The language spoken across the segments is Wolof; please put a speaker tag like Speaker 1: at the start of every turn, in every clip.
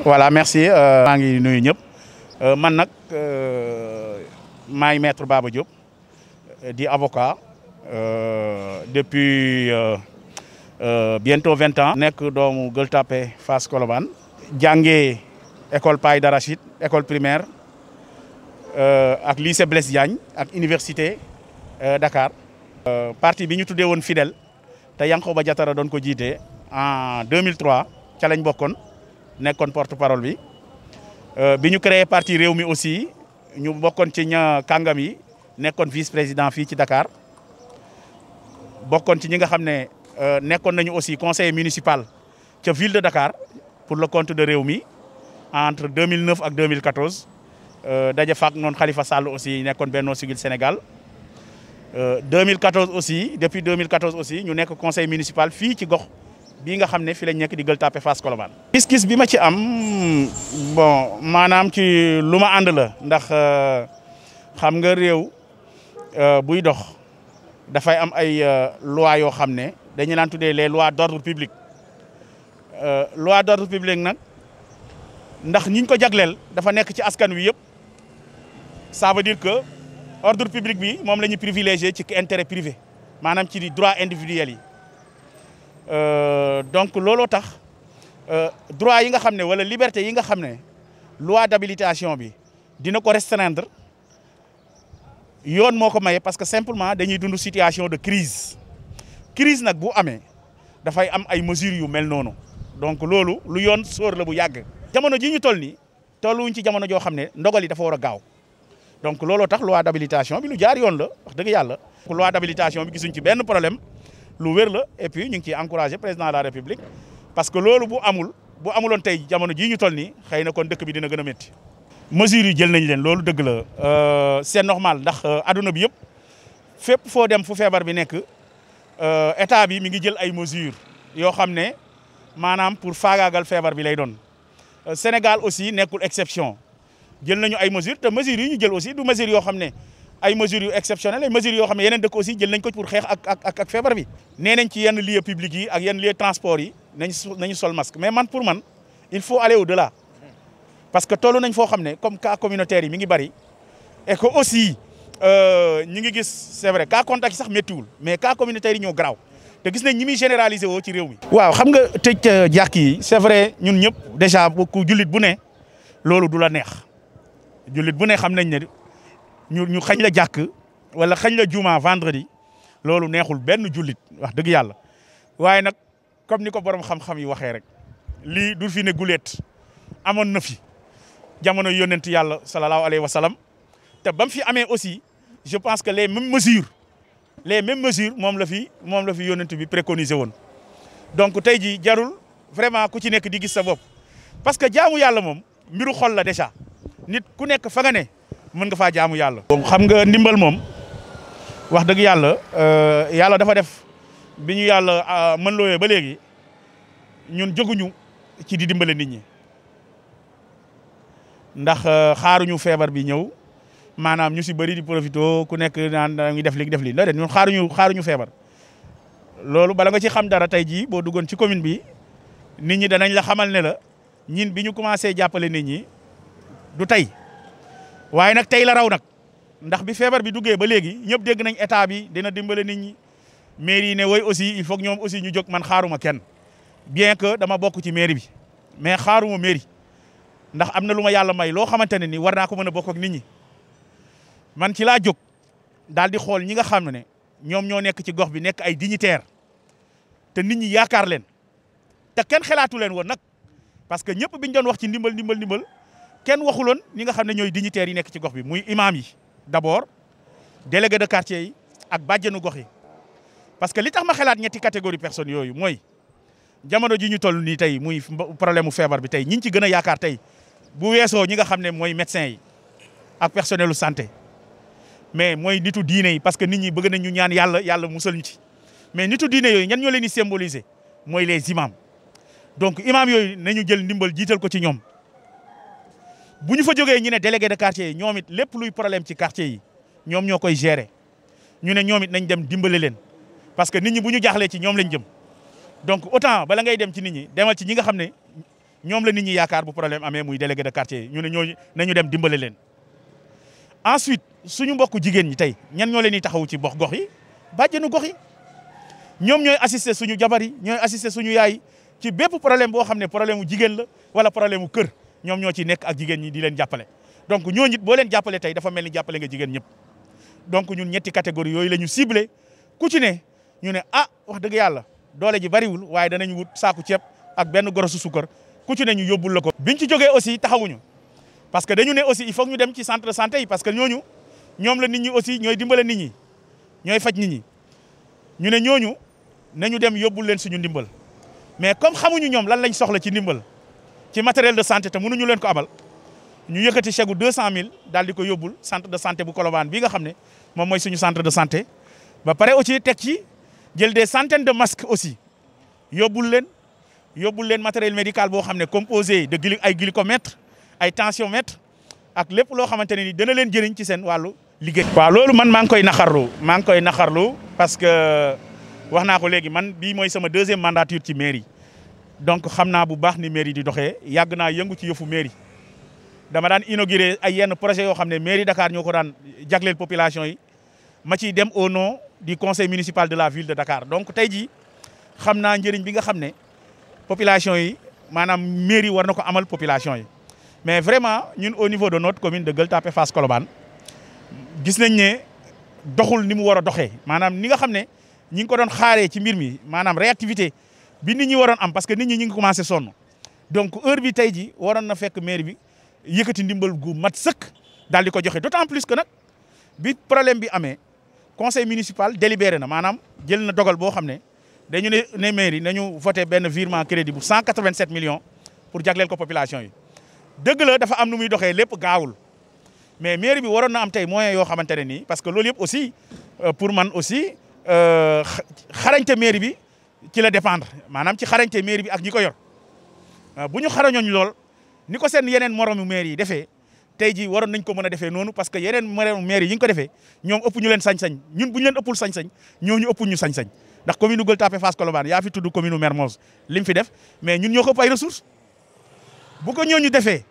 Speaker 1: voilà merci maa ngi nuyu ñëpp man nag maay maître Baba Diop di avocat depuis bientôt 20 ans. nekk doomu Gueule Tapée Fass Colobane. jàngee école Paye d'Arachide école primaire ak lycée Blaise Diagne ak université Dakar. parti bi ñu tuddee woon Fidèle te Yankhoba Diattara doon ko jiite en 2003 ca lañ bokkoon nekkoon porte-parole bi bi ñu créé parti Rewmi aussi ñu bokkoon ci ña kàngam yi nekkoon vice-président fii ci Dakar bokkoon ci ñi nga xam ne nekkoon nañu aussi conseiller municipal ca ville de Dakar pour le compte de Rewmi entre 2009 ak 2014 daje faak noonu Khalifa Sall aussi nekkoon Benno Siggil Sénégal 2014 aussi depuis 2014 aussi ñu nekk conseil municipal fii ci gox bii nga xam ne fii lañ nekk di Gueule Tapée Fass Colobane. gis-gis bi ma ci am bon maanaam ci lu ma ànd la ndax xam nga réew buy dox dafay am ay loi yoo xam ne dañu naan tuddee les lois d'ordre public loi d'ordre public nag ndax ñiñ ko jagleel dafa nekk ci askan wi yëpp ça veut dire que ordre public bi moom la ñu privilégié ci intérêt privé maanaam ci droit individuel yi donc looloo tax droit yi nga xam ne wala liberté yi nga xam ne loi d'habilitation bi dina ko restreindre yoon moo ko maye parce que simplement dañuy dund situation de crise nag bu amee dafay am ay mesures yu mel noonu donc loolu lu yoon sóor la bu yàgg. jamono ji ñu toll nii tolluwuñ ci jamono joo xam ne ndogal yi dafa war a gaaw donc looloo tax loi d'habilitation bi lu jaar yoon la wax dëgg yàlla. loi d'habilitation bi gisuñ ci benn problème lu wér la et puis ñu ngi ciy encouragé président de la république parce que loolu bu amuloon tey jamono jii ñu toll nii xëy na kon dëkk bi dina gën a métti. mesures yi jël nañ leen loolu dëgg la c'est normal ndax adduna bi yëpp fépp foo dem fu feebar bi nekk état bi mi ngi jël ay mesures yoo xam ne maanaam pour faagaagal feebar bi lay doon. Sénégal aussi nekkul exception jël nañu ay mesures te mesures yi ñu jël aussi du mesures yoo xam ne ay mesures yu exceptionnelles ay mesures yoo xam ne yeneen dëkk aussi jël nañ ko pour xeex ak feebar bi. nee nañ ci yenn lieux publics yi ak yenn lieux transport yi nañu sol masque mais man pour man il faut aller au-delà parce que tollu nañ foo xam ne comme cas communautaire yi mi ngi bari et que aussi ñi ngi gis c'est vrai cas contact yi sax méttiwul mais cas communautaire yi ñoo garaaw te gis nañ ñi muy généraliser woo ci réew mi. waaw xam nga tëj jàkk yi c'est vrai ñun ñëpp déjà ku jullit bu ne loolu du la neex jullit bu ne xam nañ ne ñu xañ la jàkk wala xañ la juma vendredi loolu neexul benn jullit wax dëgg yàlla waaye nag comme ni ko borom xam-xam yi waxee rek lii du fi ne guleet amoon na fi jamono yonent yàlla sallallahu alayhi wa sallam te ba mu fi amee aussi je pense que les mêmes mesures moom la fi yonent bi préconisé woon donc tey jii jarul vraiment ku ci nekk di gis sa bopp parce que jaamu yàlla moom mbiru xol la déjà nit ku nekk fa nga ne mën nga faa jaamu yàlla. donc xam nga ndimbal moom wax dëgg yàlla yàlla dafa def bi ñu yàlla mën looyee ba léegi ñun jóguñu ci di dimbale nit ñi ndax xaaruñu feebar bi ñëw maanaam ñu si bëri di profito ku nekk naan da ngi def li la ñun xaaruñu feebar. loolu bala nga ci xam dara tey jii boo duggoon ci commune bi nit ñi danañ la xamal ne la ñin bi ñu commencé jàppale nit ñi du tey waaye nag tey la raw nag ndax bi feebar bi duggee ba léegi ñëpp dégg nañ état bi dina dimbale nit ñi mairie yi ne woy aussi il faut que ñoom aussi ñu jóg man xaaruma kenn bien que dama bokk ci mairie bi mais xaaruma mairie ndax am na lu ma yàlla may loo xamante ne ni war naa ko mën a bokk ak nit ñi man ci laa jóg daal di xool ñi nga xam ne ñoom ñoo nekk ci gox bi nekk ay dignitaires te nit ñi yaakaar leen te kenn xalaatu leen woon nag parce que ñëpp biñ doon wax ci ndimbal kenn waxuloon ñi nga xam ne ñooy dignitaires yi nekk ci gox bi muy imam yi d'abord délégué de quartier yi ak bàjjenu gox yi parce que li tax ma xalaat ñetti catégorie personnes yooyu mooy jamono ji ñu toll nii tey muy problème mu feebar bi tey ñi ci gën a yaakaar tey bu weesoo ñi nga xam ne mooy médecins yi ak personnelu santé mais mooy nitu diine yi parce que nit ñi bëgg nañ ñu ñaan yàlla musal ñu ci mais nitu diine yooyu ñan ñoo leen di symboliser mooy les imams donc imam yooyu nañu jël ndimbal jiital ko ci ñoom bu ñu fa jógee ñu ne délégué de quartier yi ñoom it lépp luy problème ci quartier yi ñoom ñoo koy gérer ñu ne ñoom it nañ dem dimbale leen parce que nit ñi bu ñu jaaxlee ci ñoom lañ jëm donc autant bala ngay dem ci nit ñi demal ci ñi nga xam ne ñoom la nit ñi yaakaar bu problème amee muy délégué de quartier ñu ne ñooñu nañu dem dimbale leen. ensuite suñu mbokku jigéen ñi tey ñan ñoo leen di taxaw ci gox yi bàjjenu gox yi ñoom ñooy assister suñu jabar yi ñooy assister suñu yaay ci bépp problème boo xam ne problème mu jigéen la wala problème mu kër ñoom ñoo ci nekk ak jigéen ñi di leen jàppale. donc ñooñu it boo leen jàppale tey dafa mel ni jàppale nga jigéen ñëpp donc ñun ñetti catégorie yooyu la ñu ciblé ku ci ne ñu ne ah wax dëgg yàlla doole ji bariwul waaye danañ wut saaku ceeb ak benn gorosu sukkar ku ci ne ñu yóbbul la ko. biñ ci jógee aussi taxawuñu parce que dañu ne aussi il faut ñu dem ci centre de santé yi parce que ñooñu ñoom la nit ñi aussi ñooy dimbale nit ñi ñooy faj nit ñi ñu ne ñooñu nañu dem yóbbul leen suñu ndimbal mais comme xamuñu ñoom lan lañ soxla ci ndimbal ci matériel de santé te mënuñu leen ko abal ñu yëkkati chèque 200 000 daal di ko yóbbul centre de santé bu Colobane bi nga xam ne moom mooy suñu centre de santé ba pare aussi teg ci jël des centaines de masques aussi yóbbul leen matériel médical boo xam ne composé de ay glycomètre ay tensiomètre ak lépp loo xamante ne ni dana leen jëriñ ci seen wàllu liggéey. waaw loolu man maa ngi koy naxarlu parce que wax naa ko léegi man bii mooy sama 2e mandature ci mairie donc xam naa bu baax ni mairie di doxee yàgg naa yëngu ci yëfu mairie dama daan inauguré ay yenn projet yoo xam ne mairie Dakar ñoo ko daan jagleel population yi ma ciy dem au nom du conseil municipal de la ville de Dakar donc tey jii xam naa njëriñ bi nga xam ne population yi maanaam mairie war na ko amal population yi mais vraiment ñun au niveau de notre commune de Gueule Tapée Fass Colobane gis nañ ne doxul ni mu war a doxee maanaam ni nga xam ne ñi ngi ko doon xaaree ci mbir mi maanaam réactivité bi nit ñi waroon am parce que nit ñi ngi commencé sonn donc heure bi tey jii waroon na fekk mairie bi yëkkati ndimbal gu mat sëkk daal di ko joxe d'autant plus que nag bi problème bi amee conseil municipal délibéré na maanaam jël na dogal boo xam ne dañu ne mairie nañu voté benn virement crédit bu 187 millions pour jagleel ko population yi dëgg la dafa am nu muy doxee lépp gaawul mais mairie bi waroon na am tey moyens yoo xamante ne nii parce que loolu yëpp aussi pour man aussi xarañte mairie bi ci la dépendre maanaam ci xarañte mairie bi ak ñi ko yor bu ñu xarañooñ lool ni ko seen yeneen moromu maire yi defee tey jii waroon nañ ko mën a defee noonu parce que yeneen moromu maire yi ñu ko defee ñoom ëpp ñu leen sañ-sañ ñun bu ñu leen ëppul sañ-sañ ñooñu ëpp ñu sañ-sañ ndax commune Gueule Tapée Fass Colobane yaa fi tudd commune Mermoz li mu fi def mais ñun ñoo ko ëpp ay ressources bu ko ñooñu defee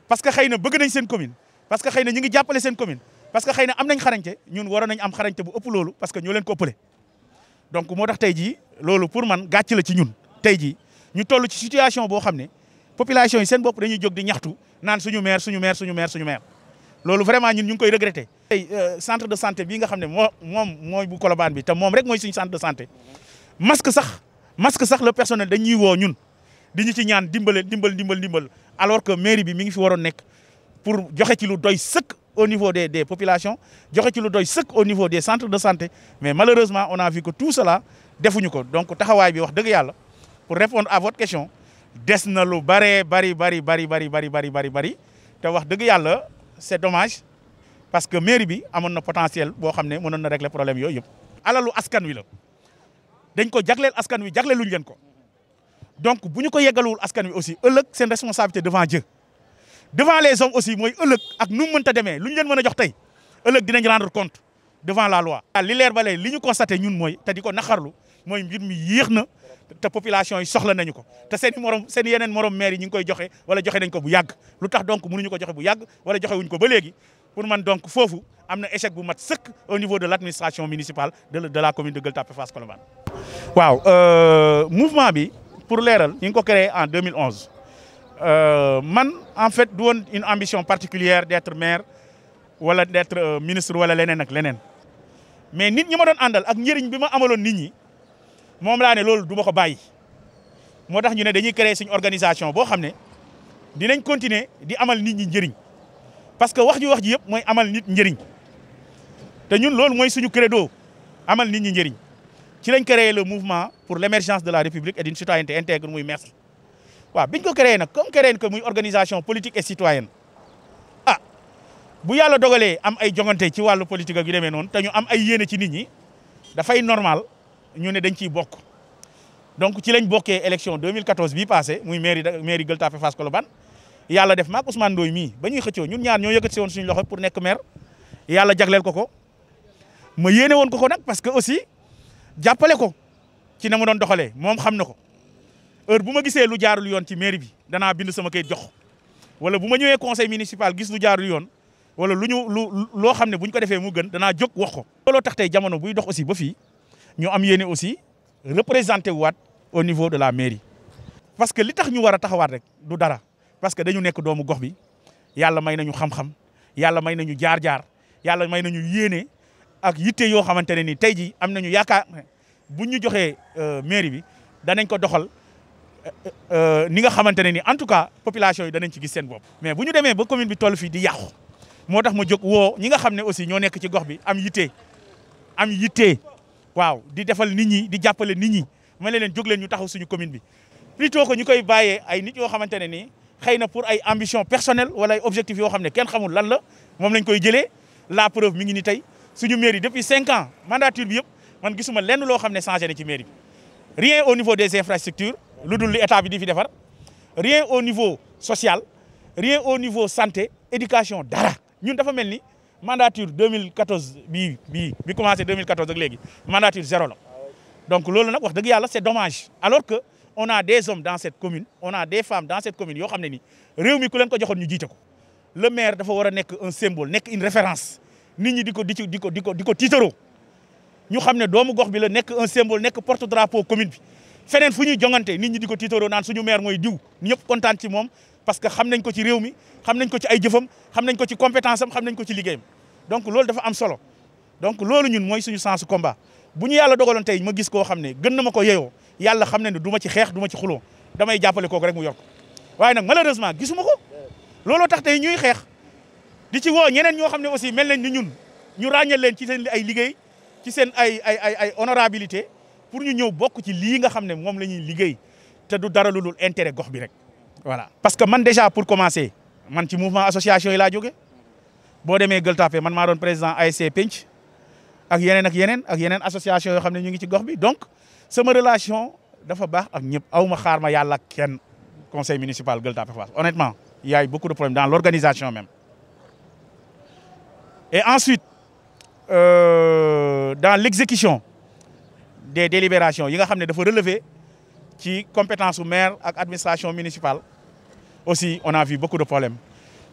Speaker 1: parce que xëy na bëgg nañ seen commune parce que xëy na ñu ngi jàppale seen commune parce que xëy na am nañ xarañte ñun waroon nañ am xarañte bu ëpp loolu parce que ñoo leen ko ëppale donc moo tax tey jii loolu pour man gàcc la ci ñun tey jii ñu toll ci situation boo xam ne population yi seen bopp dañuy jóg di ñaxtu naan suñu maire loolu vraiment ñun ñu ngi koy regretter. tey centre de santé bii nga xam ne moom mooy bu Colobane bi te moom rek mooy suñu centre de santé masque sax le personnel dañuy woo ñun di ñu ci ñaan dimbal alors que mairie bi mi ngi fi waroon nekk pour joxe ci lu doy sëkk au niveau des populations joxe ci lu doy sëkk au niveau des centres de santé mais malheureusement on a vu que tout cela defuñu ko donc taxawaay bi wax dëgg yàlla pour répondre à votre question des na lu bari te wax dëgg yàlla c'est dommage parce que mairie bi amoon na potentiel boo xam ne mënoon na régler problème yooyu yëpp. alalu askan wi la dañ ko jagleel askan wi jagleeluñ leen ko donc bu ñu ko yeggaluwul askan wi aussi ëllëg seen responsabilité devant Dieu devant les hommes aussi mooy ëllëg ak nu mu mënta demee lu ñu leen mën a jox tey ëllëg dinañ rendre compte devant la loi. li leer ba léegi li ñu constaté ñun mooy te di ko naqarlu mooy mbir mi yéex na te population yi soxla nañu ko te seen yeneen morom maire yi ñu ngi koy joxe wala joxe nañ ko bu yàgg lu tax donc mënuñu ko joxe bu yàgg wala joxe wuñ ko ba léegi pour man donc foofu am na échec bu mat sëkk au niveau de l'administration municipale de la commune de Gueule Tapée Fass Colobane. waaw mouvement bi pour leeral ñu ngi ko créé en 2011 man en fait du woon une ambition particulière d'être maire wala d'être ministre wala leneen ak leneen mais nit ñi ma doon àndal ak njëriñ bi ma amaloon nit ñi moom laa ne loolu du ma ko bàyyi moo tax ñu ne dañuy créer suñu organisation boo xam ne dinañ continuer di amal nit ñi njëriñ parce que wax ji yëpp mooy amal nit njëriñ te ñun loolu mooy suñu credo amal nit ñi njëriñ ci lañ créé le mouvement pour l'émergence de la République et d'une citoyenneté intègre muy MERS. waaw biñ ko créé nag comme créé que muy organisation politique et citoyenne bu yàlla dogalee am ay jongante ci wàllu politique ak yu demee noonu te ñu am ay yéene ci nit ñi dafay normal ñu ne dañ ciy bokk donc ci lañ bokkee élection 2014 bii passé muy mairie Gueule Tapée Fass Colobane yàlla def maak Ousmane Ndoye mii ba ñuy xëccoo ñun ñaar ñoo yëkkati woon suñu loxo pour nekk maire yàlla jagleel ko ma yéene woon ko nag parce que aussi jàppale ko ci na mu doon doxalee moom xam na ko heure bu ma gisee lu jaarul yoon ci mairie bi danaa bind sama kayit jox wala bu ma ñëwee conseil municipal gis lu jaarul yoon wala loo xam ne bu ñu ko defee mu gën danaa jóg wax ko. looloo tax tey jamono buy dox aussi ba fii ñu am yéene aussi représenté waat au niveau de la mairie. parce que li tax ñu war a taxawaat rek du dara parce que dañu nekk doomu gox bi yàlla may nañu xam-xam yàlla may nañu jaar-jaar yàlla may nañu yéene ak yitte yoo xamante ne ni tey jii am nañu yaakaar bu ñu joxee mairie bi danañ ko doxal ni nga xamante ne ni en tout cas population yi danañ ci gis seen bopp. mais bu ñu demee ba commune bi toll fii di yàqu moo tax ma jóg woo ñi nga xam ne aussi ñoo nekk ci gox bi am yitte waaw di defal nit ñi di jàppale nit ñi ma ne leen jóg leen ñu taxaw suñu commune bi plutôt que ñu koy bàyyee ay nit yoo xamante ne nii xëy na pour ay ambition personnelle wala ay objectifs yoo xam ne kenn xamul lan la moom lañ koy jëlee la preuve mi ngi ni tey suñu mairie depuis 5 ans mandature bi yëpp man gisuma lenn loo xam ne changé na ci mairie bi rien au niveau des infrastructures lu dul li état bi di fi defar rien au niveau social rien au niveau santé éducation dara ñun dafa mel ni mandature 2014 bi commencé 2014 ak léegi mandature 0 la donc loolu nag wax dëgg yàlla c'est dommage alors que on a des hommes dans cette commune on a des femmes dans cette commune yoo xam ne ni réew mi ku leen ko joxoon ñu jiite ko le maire dafa war a nekk un symbole nekk une référence nit ñi di ko tiitaroo ñu xam ne doomu gox bi la nekk un symbole nekk porte drapeau commune bi feneen fu ñuy jongante nit ñi di ko tiitaroo naan suñu maire mooy diw ñëpp kontaan ci moom parce que xam nañ ko ci réew mi xam nañ ko ci ay jëfam xam nañ ko ci compétence am xam nañ ko ci liggéeyam donc loolu dafa am solo donc loolu ñun mooy suñu sens combat bu ñu yàlla dogaloon tey ma gis koo xam ne gën na ma ko yeyoo yàlla xam ne ne du ma ci xeex du ma ci xuloo damay jàppale kooku rek mu yor ko waaye nag malheureusement gisuma ko looloo tax tey ñuy xeex di ci woo ñeneen ñoo xam ne aussi mel nañ ni ñun ñu ràññal leen ci seen ay liggéey ci seen ay honorabilité pour ñu ñëw bokk ci lii nga xam ne moom la ñuy liggéey te du dara lu dul intérêt gox bi rek voilà. parce que man déjà pour commencer man ci mouvement association yi laa jóge boo demee Gueule Tapée man maa doon président ASC Penc ak yeneen association yoo xam ne ñu ngi ci gox bi donc sama relation dafa baax ak ñëpp aw ma xaar ma yàlla kenn conseil municipal Gueule Tapée Fass honnêtement il y a eu beaucoup de problèmes dans l'organisation même et ensuite dans l'exécution des délibérations yi nga xam ne dafa relever ci compétence u maire ak administration municipale aussi on a vu beaucoup de problèmes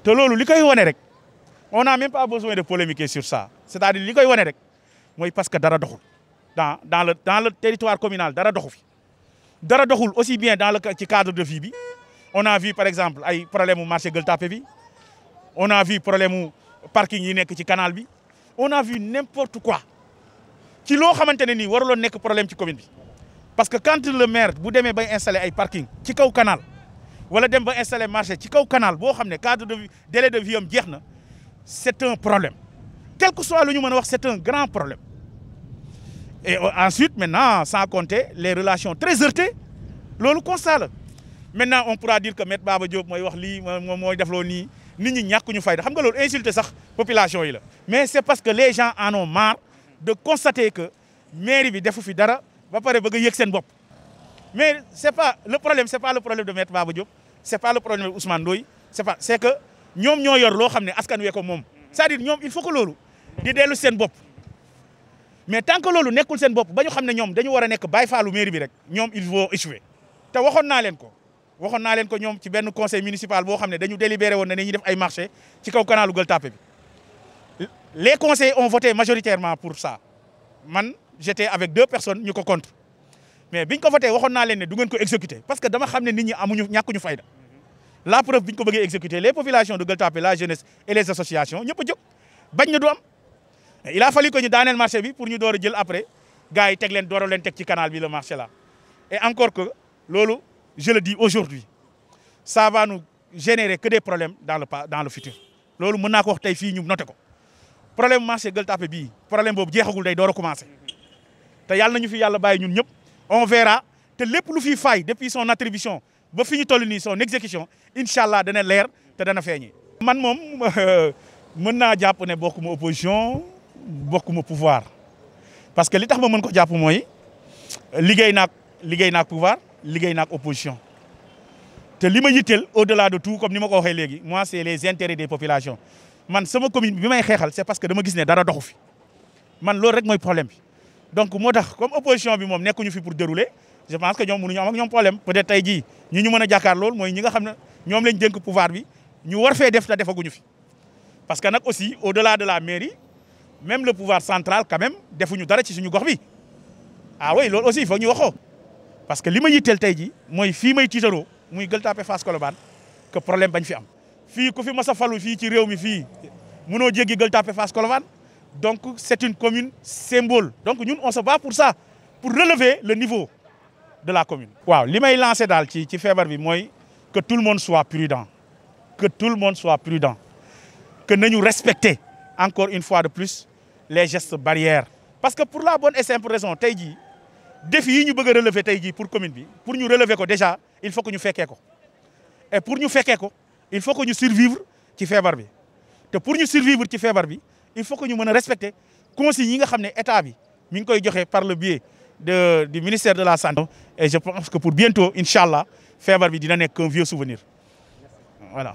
Speaker 1: te loolu li koy wane rek on n'a même pas besoin de polémiquer sur ça c'est-à-dire li koy wane rek mooy parce que dara doxul dans le territoire communal dara doxul aussi bien dans le ci cadre de vie bi on a vu par exemple ay problème mu marché Gueule Tapée bi on a vu problème mu parking yi nekk ci canal bi on a vu n'importe quoi ci loo xamante ne nii waruloon nekk problème ci commune bi parce que quand le maire bu demee bay installer ay parking ci kaw canal wala dem ba installer marché ci kaw canal boo xam ne cadre de vie délai de vie am jeex na c'est un problème quel que soit lu ñu mën a wax c'est un grand problème et ensuite maintenant sans compter les relations très heurtées loolu constat la maintenant on pourra dire que Maître Baba Diop mooy wax lii moom mooy def loo nii nit ñi ñàkkuñu fayda xam nga loolu insulté sax population yi la mais c'est parce que les gens en ont marre de constater que mairie bi defu fi dara ba pare bëgg a yëg seen bopp mais c'est pas le problème de Maître Baba Diop c'est pas le problème de Ousmane Ndoye c'est que ñoom ñoo yor loo xam ne askan wee ko moom c'est-à-dire ñoom il faut que loolu di dellu seen bopp mais tant que loolu nekkul seen bopp ba ñu xam ne ñoom dañu war a nekk bàyyi faalu mairie bi rek ñoom il faut échouer te waxoon naa leen ko ñoom ci benn conseil municipal boo xam ne dañu délibéré woon ne dañuy def ay marché ci kaw canalu Gueule Tapée bi les conseillers ont voté majoritairement pour ça man j'étais avec 2 personnes ñu ko contre mais biñ ko voté waxoon naa leen ne du ngeen ko exécuter parce que dama xam ne nit ñi ñàkkuñu fayda la preuve biñ ko bëggee exécuter les populations de Gueule Tapée la jeunesse et les associations ñëpp a jóg bañ na du am il a fallu que ñu daaneel marché bi pour ñu door a jël après gars yi door leen teg ci canal bi le marché là et encore que loolu je le dis aujourd'hui ça va nous générer que des problèmes dans le futur loolu mën naa ko wax tey fii ñu noté ko problème marché Gueule Tapée bii problème boobu jeexagul day door a commencer te yàlla nañu fi yàlla bàyyi ñun ñëpp on verra te lépp lu fi faay depuis son attribution ba fi ñu toll nii son exécution incha allah dana leer te dana feeñee. man moom mën naa jàpp ne bokkuma opposition bokkuma pouvoir parce que li tax ma mën ko jàpp mooy liggéey naak pouvoir liggéey naak opposition te li ma yitteel au-delà de tout comme ni ma ko waxee léegi moi c'est les intérêts des populations man sama commune bi may xeexal c'est parce que dama gis ne dara doxu fi man loolu rek mooy problème bi donc moo tax comme opposition bi moom nekkuñu fi pour dérouler je pense que ñoom mënuñu am ak ñoom problème peut-être tey jii ñi ñu mën a jàkkaar lool mooy ñi nga xam ne ñoom lañ dénk pouvoir bi ñu war fee def te defaguñu fi parce que nag aussi au-delà de la mairie même le pouvoir central quand même defuñu dara ci suñu gox bi ah oui loolu aussi il faut ñu waxoo parce que li ma yitteel tey ji mooy fii may tiitaroo muy Gueule Tapée Fass Colobane que problème bañ fi am fii ku fi mas a falu fii ci réew mi fii mënoo jéggi Gueule Tapée Fass Colobane donc c'est une commune symbole donc ñun on se bat pour ça pour relever le niveau de la commune. waaw li may lancé daal ci feebar bi mooy que tout le monde soit prudent que tout le monde soit prudent que nañu respecter encore une fois de plus les gestes barrières. parce que pour la bonne et simple raison tey jii défi yi ñu bëgg a relever tey jii pour commune bi pour ñu relever ko déjà il faut que ñu fekkee ko et pour ñu fekkee ko il faut que ñu survivre ci feebar bi te pour ñu survivre ci feebar bi il faut que ñu mën a respecter consignes yi nga xam ne état bi mi ngi koy joxe par le biais du ministère de la santé. et je pense que pour bientôt incha allah feebar bi dina nekk un vieux souvenir voilà.